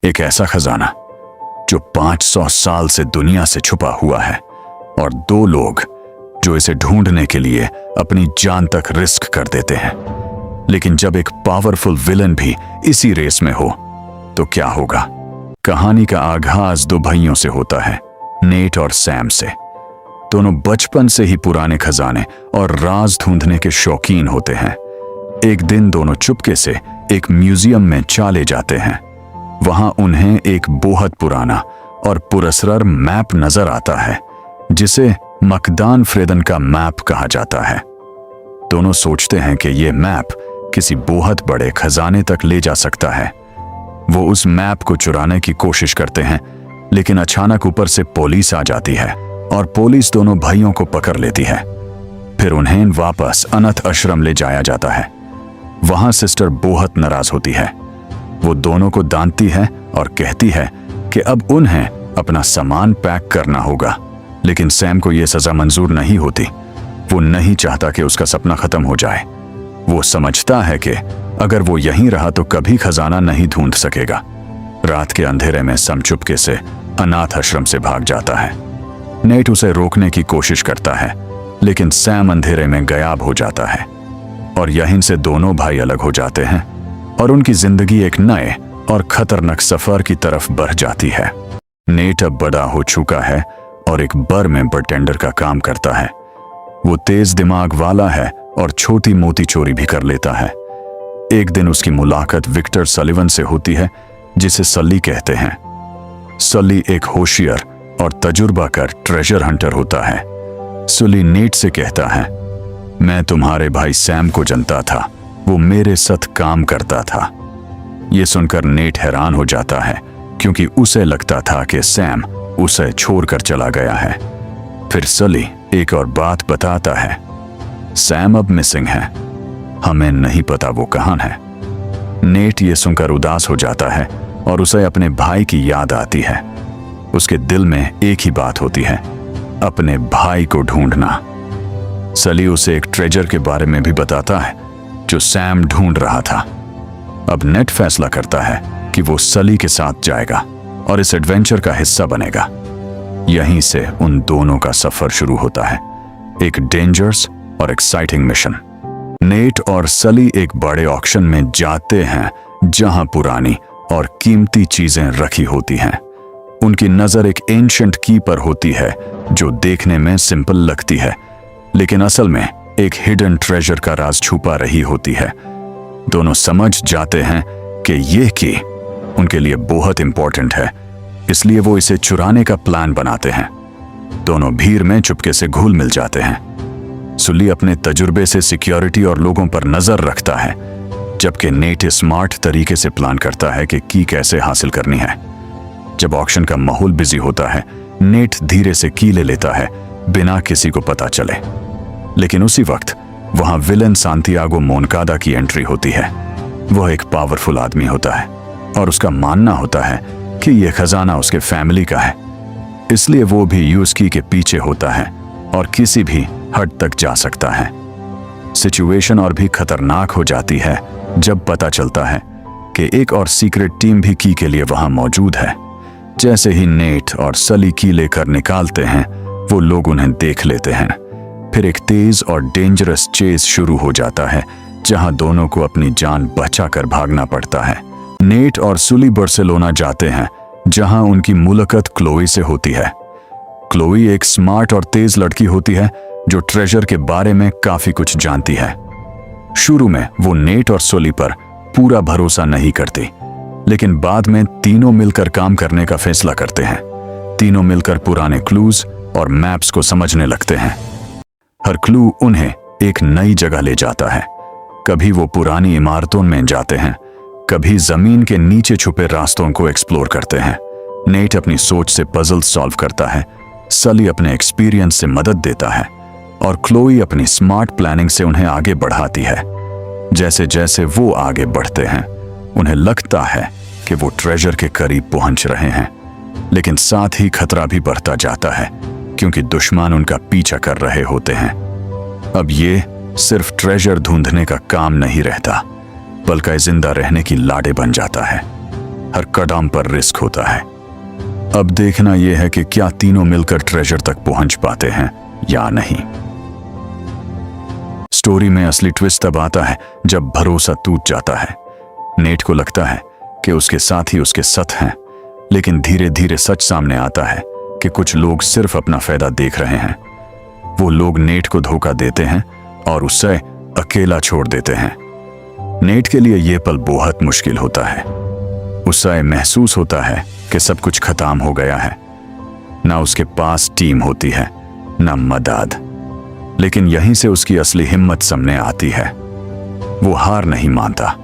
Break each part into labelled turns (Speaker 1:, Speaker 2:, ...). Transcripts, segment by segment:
Speaker 1: एक ऐसा खजाना जो 500 साल से दुनिया से छुपा हुआ है, और दो लोग जो इसे ढूंढने के लिए अपनी जान तक रिस्क कर देते हैं। लेकिन जब एक पावरफुल विलन भी इसी रेस में हो तो क्या होगा? कहानी का आगाज दो भाइयों से होता है, नेट और सैम से। दोनों बचपन से ही पुराने खजाने और राज ढूंढने के शौकीन होते हैं। एक दिन दोनों चुपके से एक म्यूजियम में चले जाते हैं। वहां उन्हें एक बहुत पुराना और पुरस्कार मैप नजर आता है, जिसे मकदान फ्रेदन का मैप कहा जाता है। दोनों सोचते हैं कि यह मैप किसी बहुत बड़े खजाने तक ले जा सकता है। वो उस मैप को चुराने की कोशिश करते हैं, लेकिन अचानक ऊपर से पुलिस आ जाती है और पुलिस दोनों भाइयों को पकड़ लेती है। फिर उन्हें वापस अनाथ आश्रम ले जाया जाता है। वहां सिस्टर बहुत नाराज होती है। वो दोनों को डांटती है और कहती है कि अब उन्हें अपना सामान पैक करना होगा। लेकिन सैम को यह सजा मंजूर नहीं होती। वो नहीं चाहता कि उसका सपना खत्म हो जाए। वो समझता है कि अगर वो यहीं रहा तो कभी खजाना नहीं ढूंढ सकेगा। रात के अंधेरे में सैम चुपके से अनाथ आश्रम से भाग जाता है। नेट उसे रोकने की कोशिश करता है, लेकिन सैम अंधेरे में गायब हो जाता है और यहीं से दोनों भाई अलग हो जाते हैं और उनकी जिंदगी एक नए और खतरनाक सफर की तरफ बढ़ जाती है। नेट अब बड़ा हो चुका है और एक बार में बारटेंडर का काम करता है। वो तेज दिमाग वाला है और छोटी मोटी चोरी भी कर लेता है। एक दिन उसकी मुलाकात विक्टर सलिवन से होती है, जिसे सली कहते हैं। सली एक होशियार और तजुर्बाकार ट्रेजर हंटर होता है। सली नेट से कहता है, मैं तुम्हारे भाई सैम को जानता था, वो मेरे साथ काम करता था। ये सुनकर नेट हैरान हो जाता है, क्योंकि उसे लगता था कि सैम उसे छोड़कर चला गया है। फिर सली एक और बात बताता है, सैम अब मिसिंग है, हमें नहीं पता वो कहां है। नेट ये सुनकर उदास हो जाता है और उसे अपने भाई की याद आती है। उसके दिल में एक ही बात होती है, अपने भाई को ढूंढना। सली उसे एक ट्रेजर के बारे में भी बताता है जो सैम ढूंढ रहा था। अब नेट फैसला करता है कि वो सली के साथ जाएगा और इस एडवेंचर का हिस्सा बनेगा। यहीं से उन दोनों का सफर शुरू होता है, एक डेंजरस और एक्साइटिंग मिशन। नेट और सली एक बड़े ऑक्शन में जाते हैं, जहां पुरानी और कीमती चीजें रखी होती हैं। उनकी नजर एक एंशिएंट की पर होती है, जो देखने में सिंपल लगती है, लेकिन असल में एक हिडन ट्रेजर का राज छुपा रही होती है। दोनों समझ जाते हैं कि यह की उनके लिए बहुत इंपॉर्टेंट है, इसलिए वो इसे चुराने का प्लान बनाते हैं। दोनों भीड़ में चुपके से घुल मिल जाते हैं। सुली अपने तजुर्बे से सिक्योरिटी और लोगों पर नजर रखता है, जबकि नेट स्मार्ट तरीके से प्लान करता है कि की कैसे हासिल करनी है। जब ऑक्शन का माहौल बिजी होता है, नेट धीरे से की ले लेता है, बिना किसी को पता चले। लेकिन उसी वक्त वहां विलन सांतियागो मोनकादा की एंट्री होती है। वह एक पावरफुल आदमी होता है और उसका मानना होता है कि यह खजाना उसके फैमिली का है, इसलिए वो भी यूस्की के पीछे होता है और किसी भी हद तक जा सकता है। सिचुएशन और भी खतरनाक हो जाती है जब पता चलता है कि एक और सीक्रेट टीम भी की के लिए वहां मौजूद है। जैसे ही नेट और सली की लेकर निकालते हैं, वो लोग उन्हें देख लेते हैं। फिर एक तेज और डेंजरस चेस शुरू हो जाता है, जहां दोनों को अपनी जान बचाकर भागना पड़ता है। नेट और सुली बार्सिलोना जाते हैं, जहां उनकी मुलाकात क्लोई से होती है। क्लोई एक स्मार्ट और तेज लड़की होती है जो ट्रेजर के बारे में काफी कुछ जानती है। शुरू में वो नेट और सुली पर पूरा भरोसा नहीं करती, लेकिन बाद में तीनों मिलकर काम करने का फैसला करते हैं। तीनों मिलकर पुराने क्लूज और मैप्स को समझने लगते हैं। हर क्लू उन्हें एक नई जगह ले जाता है। कभी वो पुरानी इमारतों में जाते हैं, कभी जमीन के नीचे छुपे रास्तों को एक्सप्लोर करते हैं। नेट अपनी सोच से पजल सॉल्व करता है, सली अपने एक्सपीरियंस से मदद देता है और क्लोई अपनी स्मार्ट प्लानिंग से उन्हें आगे बढ़ाती है। जैसे जैसे वो आगे बढ़ते हैं, उन्हें लगता है कि वो ट्रेजर के करीब पहुंच रहे हैं, लेकिन साथ ही खतरा भी बढ़ता जाता है, क्योंकि दुश्मन उनका पीछा कर रहे होते हैं। अब ये सिर्फ ट्रेजर ढूंढने का काम नहीं रहता, बल्कि जिंदा रहने की लाड़े बन जाता है। हर कदम पर रिस्क होता है। अब देखना यह है कि क्या तीनों मिलकर ट्रेजर तक पहुंच पाते हैं या नहीं। स्टोरी में असली ट्विस्ट तब आता है जब भरोसा टूट जाता है। नेट को लगता है कि उसके साथी उसके साथ हैं, लेकिन धीरे धीरे सच सामने आता है कि कुछ लोग सिर्फ अपना फायदा देख रहे हैं। वो लोग नेट को धोखा देते हैं और उसे अकेला छोड़ देते हैं। नेट के लिए यह पल बहुत मुश्किल होता है। उसे महसूस होता है कि सब कुछ खत्म हो गया है। ना उसके पास टीम होती है, ना मदद। लेकिन यहीं से उसकी असली हिम्मत सामने आती है। वो हार नहीं मानता।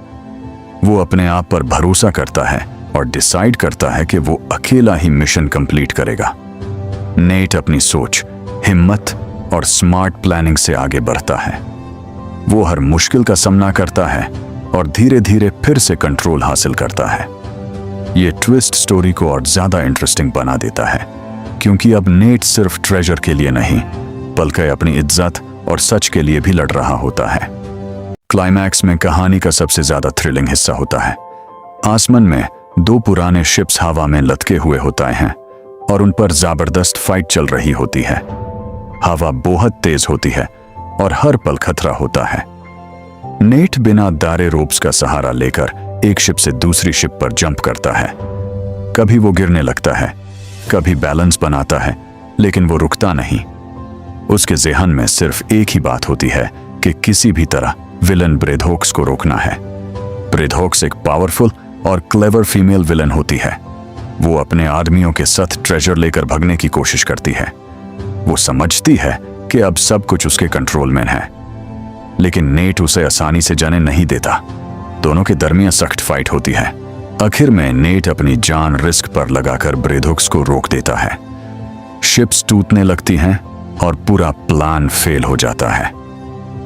Speaker 1: वो अपने आप पर भरोसा करता है और डिसाइड करता है कि वो अकेला ही मिशन कंप्लीट करेगा। नेट अपनी सोच, हिम्मत और स्मार्ट प्लानिंग से आगे बढ़ता है। वो हर मुश्किल का सामना करता है और धीरे धीरे फिर से कंट्रोल हासिल करता है। ये ट्विस्ट स्टोरी को और ज्यादा इंटरेस्टिंग बना देता है, क्योंकि अब नेट सिर्फ ट्रेजर के लिए नहीं बल्कि अपनी इज्जत और सच के लिए भी लड़ रहा होता है। क्लाइमैक्स में कहानी का सबसे ज्यादा थ्रिलिंग हिस्सा होता है। आसमान में दो पुराने शिप्स हवा में लटके हुए होते हैं और उन पर जबरदस्त फाइट चल रही होती है। हवा बहुत तेज होती है और हर पल खतरा होता है। नेट बिना दारे रोप्स का सहारा लेकर एक शिप से दूसरी शिप पर जंप करता है। कभी वो गिरने लगता है, कभी बैलेंस बनाता है, लेकिन वो रुकता नहीं। उसके ज़हन में सिर्फ एक ही बात होती है कि किसी भी तरह विलन ब्रेडहॉक्स को रोकना है। ब्रेडहॉक्स एक पावरफुल और क्लेवर फीमेल विलन होती है। वो अपने आदमियों के साथ ट्रेजर लेकर भागने की कोशिश करती है। वो समझती है कि अब सब कुछ उसके कंट्रोल में है, लेकिन नेट उसे आसानी से जाने नहीं देता। दोनों के दरमियान सख्त फाइट होती है। आखिर में नेट अपनी जान रिस्क पर लगाकर ब्रेडहॉक्स को रोक देता है। शिप्स टूटने लगती हैं और पूरा प्लान फेल हो जाता है।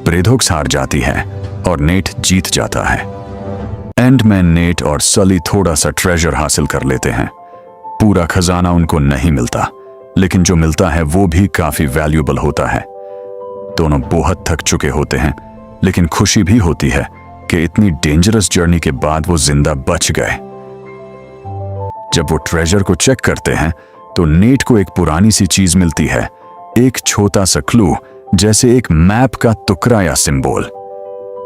Speaker 1: ब्रेडहॉक्स हार जाती है और नेट जीत जाता है। एंड में नेट और सली थोड़ा सा ट्रेजर हासिल कर लेते हैं। पूरा खजाना उनको नहीं मिलता, लेकिन जो मिलता है वो भी काफी वैल्यूएबल होता है। दोनों बहुत थक चुके होते हैं, लेकिन खुशी भी होती है कि इतनी डेंजरस जर्नी के बाद वो जिंदा बच गए। जब वो ट्रेजर को चेक करते हैं तो नेट को एक पुरानी सी चीज मिलती है, एक छोटा सा क्लू, जैसे एक मैप का टुकड़ा या सिंबल।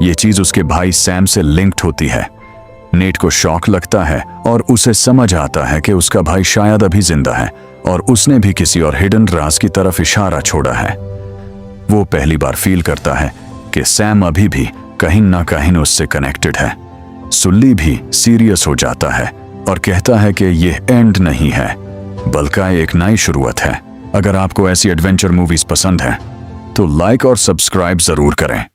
Speaker 1: ये चीज उसके भाई सैम से लिंक्ड होती है। नेट को शॉक लगता है और उसे समझ आता है कि उसका भाई शायद अभी जिंदा है और उसने भी किसी और हिडन राज की तरफ इशारा छोड़ा है। वो पहली बार फील करता है कि सैम अभी भी कहीं ना कहीं उससे कनेक्टेड है। सुल्ली भी सीरियस हो जाता है और कहता है कि यह एंड नहीं है बल्कि एक नई शुरुआत है। अगर आपको ऐसी एडवेंचर मूवीज पसंद है तो लाइक और सब्सक्राइब जरूर करें।